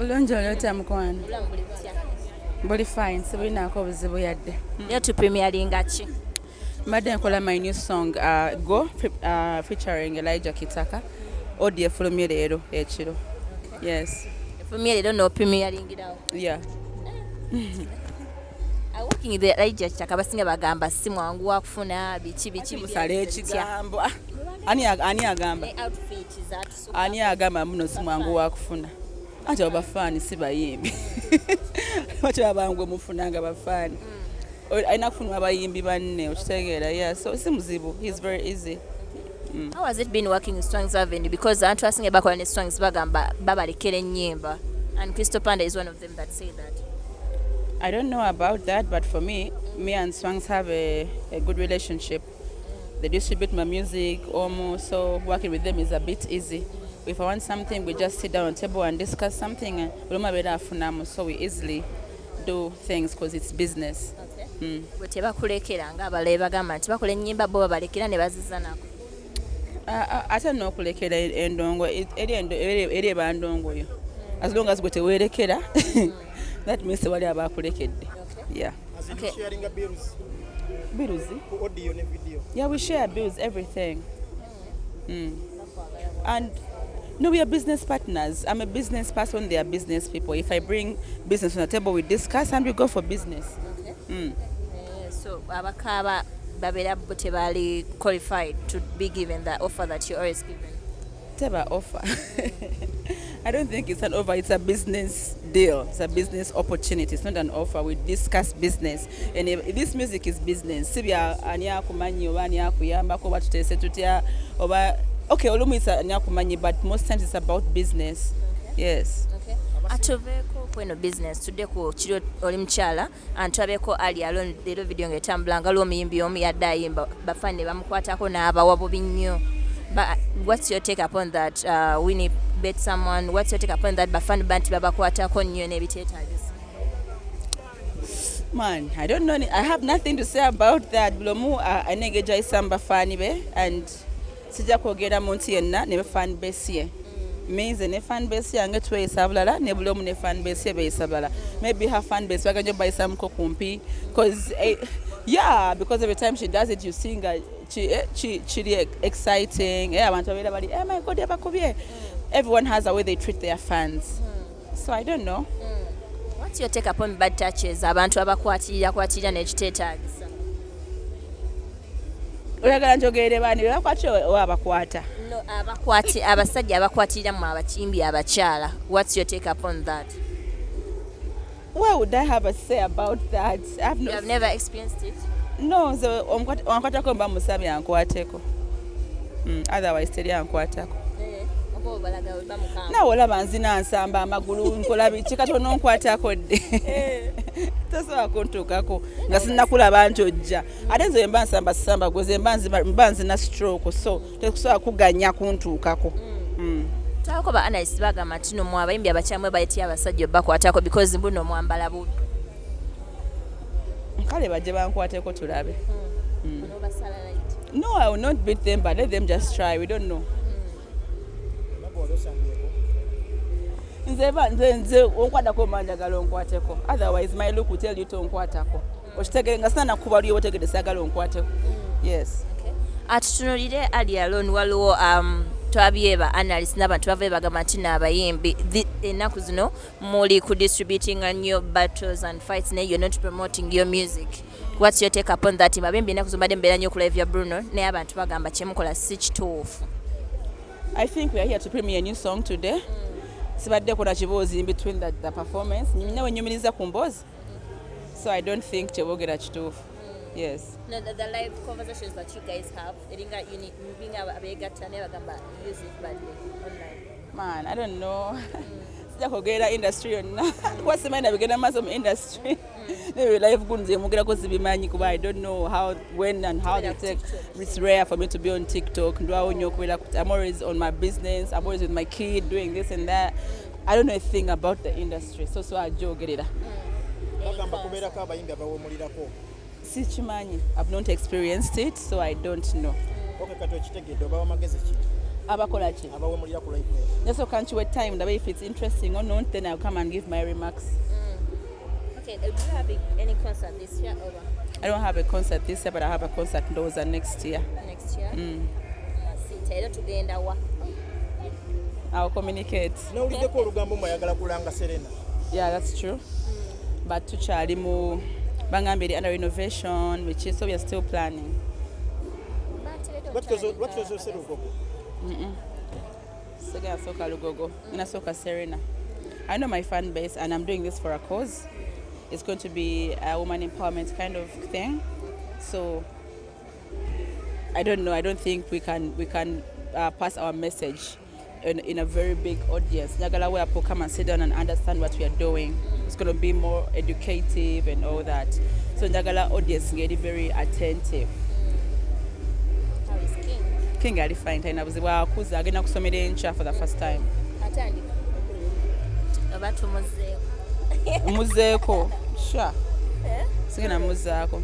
Bulungi oleta mukwano. Buli fine, sibulinaako buzibu yadde. Leo tu premieringa ki? Mbadde nkola my new song Go featuring Elijah Kitaka. Audio efulumye leero ekiro. Yes. Efulumye leero no premieringirawo. Yeah. Working with Elijah Kitaka basinga bagamba si mwangu wakufuna biki musale ekigambo. Ani agamba? Outfit zatu. Ani agamba muno si mwangu wakufuna. Ate abafani si bayimbi. Bacho abangwe mufunanga bafani. Aina kufuna abayimbi banne okitegeera. Yeah, so si muzibu. He's very easy. How has it been working with Songs Avenue? Because I'm trusting bakola ne songs bagamba babalekere nyimba, and Crystal Panda is one of them that say that. I don't know about that, but for me and Swangs have a good relationship. They distribute my music almost, so working with them is a bit easy. If I want something, we just sit down on the table and discuss something. So we easily do things because it's business. Okay. Tebakulekera nga abalabe bagamba nti bakola ennyimba bo babalekera ne bazizanako. Ate n'okulekera endongo eri bandongo yo. As long as gwe teweerekera, that means wali abakulekedde. Yeah. Okay. Sharing bills. Bills? Audio and video. Yeah, we share bills, everything. And no, we are business partners. I'm a business person, they are business people. If I bring business on the table, we discuss and we go for business. Okay. So, abakaba babera tebali qualified to be given that offer that you're always given? Teba offer. I don't think it's an offer, it's a business deal. It's a business opportunity. It's not an offer. We discuss business. And if this music is business. Sibya anya kumanyi oba anya kuyamba ko batutese tutya oba okay, olumu is anya kumanyi, but most times it's about business. Okay. Yes. Okay. Atuveko kweno business today ko kiro oli mchala antwabeko ali alone lero video ngetambulanga lo muyimbi omu yadda yimba bafane bamukwatako n'abawabo binnyo. But what's your take upon that? Winnie bet someone. What's your take upon that? Bafani banti babakwatako nnyo n'ebiteetagisa. Man, I don't know. I have nothing to say about that. Blomu anegeja isamba fani be and sija kwogera muntu yenna ne fan base ye. Means ne fan base yange tuwe isabulala ne blomu ne fan base ye be isabulala. Maybe her fan base wagajo by some kumpi because yeah, because every time she does it you sing she exciting. Yeah, abantu abera bali oh my god abakubye. Everyone has a way they treat their fans. So I don't know. What's your take upon bad touches? Abantu abakwatirira n'ekiteetagisa. Oyagala njogere bani bakwatira o abakwata? No, abasajja abakwatirira mu abakimbi abakyala. What's your take upon that? What would I have a say about that? You have never experienced it? No, so wankwatako mba musabi ankwateko. Otherwise teri ankwatako. Na olaba nzina nsamba amagulu nkola biki katono nkwatako dde. Tasobola kuntuukako nga sinnakulaba njojja. Ate nze mba nsamba samba gweze mba nzina stroke so tekusobola kuganya kuntuukako. Tako ba analyst bagamba nti no mwabayimbi abakyamwe bayitya abasajja bakwatako because mbuno mwambala bubi. Kale baje bankwateko tulabe. No, I will not beat them, but let them just try. We don't know. Nze onkwatako manjagala onkwateko. Otherwise my look will tell you to onkwatako. Okitegere nga sana kubalyo otegere sagala onkwateko. Yes. Okay. Atutunulire ali alone waliwo twabyeba analyst n'abantu bava bagamba nti n'abayimbi ennaku zino muli ku distributing new battles and fights ne you're not promoting your music. What's your take upon that? Mabembe ennaku zombadde mbeera nnyo okulabya Bruno naye abantu bagamba kyemukola si kituufu. I think we are here to premiere a new song today. Sibadde kuna kibuuzi in between the performance. Nyina wenyumiriza ku mboozi. So I don't think kyebogera kituufu. Yes. No, the live conversations that you guys have, eringa unique, moving abegata ne bagamba use it badly online. Man, I don't know. Sija kogera industry yonna. Kwa semana bigenda maso mu industry. Maybe live kunze mugera ko zibimanyi kuba I don't know how, when and how they take. It's rare for me to be on TikTok. Ndo awo nyo kwera kuti I'm always on my business. I'm always with my kid doing this and that. I don't know a thing about the industry. So ajogerera. Bagamba kubera ka abayimbi abawomulirako. Sichimanyi. I've not experienced it, so I don't know. Okay, kato ekitegedde oba amagezi ki? abakola ki abawemulira ku live. just so can't you wait time the way if it's interesting or not then I'll come and give my remarks. Okay, do you have any concert this year or I don't have a concert this year but I have a concert ndowooza next year. next year? Era tugenda wa? I'll communicate. Nawuliddeko olugambo mwayagala kulanga Serena. Yeah, that's true. But tukyali mu bangambye under renovation which is so we are still planning. What was Lugogo? Sega soka Lugogo, ina soka Serena. I know my fan base and I'm doing this for a cause. It's going to be a woman empowerment kind of thing. So I don't know. I don't think we can pass our message in a very big audience. Nyagala we are come and sit down and understand what we are doing. It's going to be more educative and all that. So Nyagala audience get very attentive. How is King? King ali fine. Taina buziwa kuza agenda kusomera encha for the first time. Atandika. Abatu muzeeko. Muzeeko. Sure. Sigena muzaako.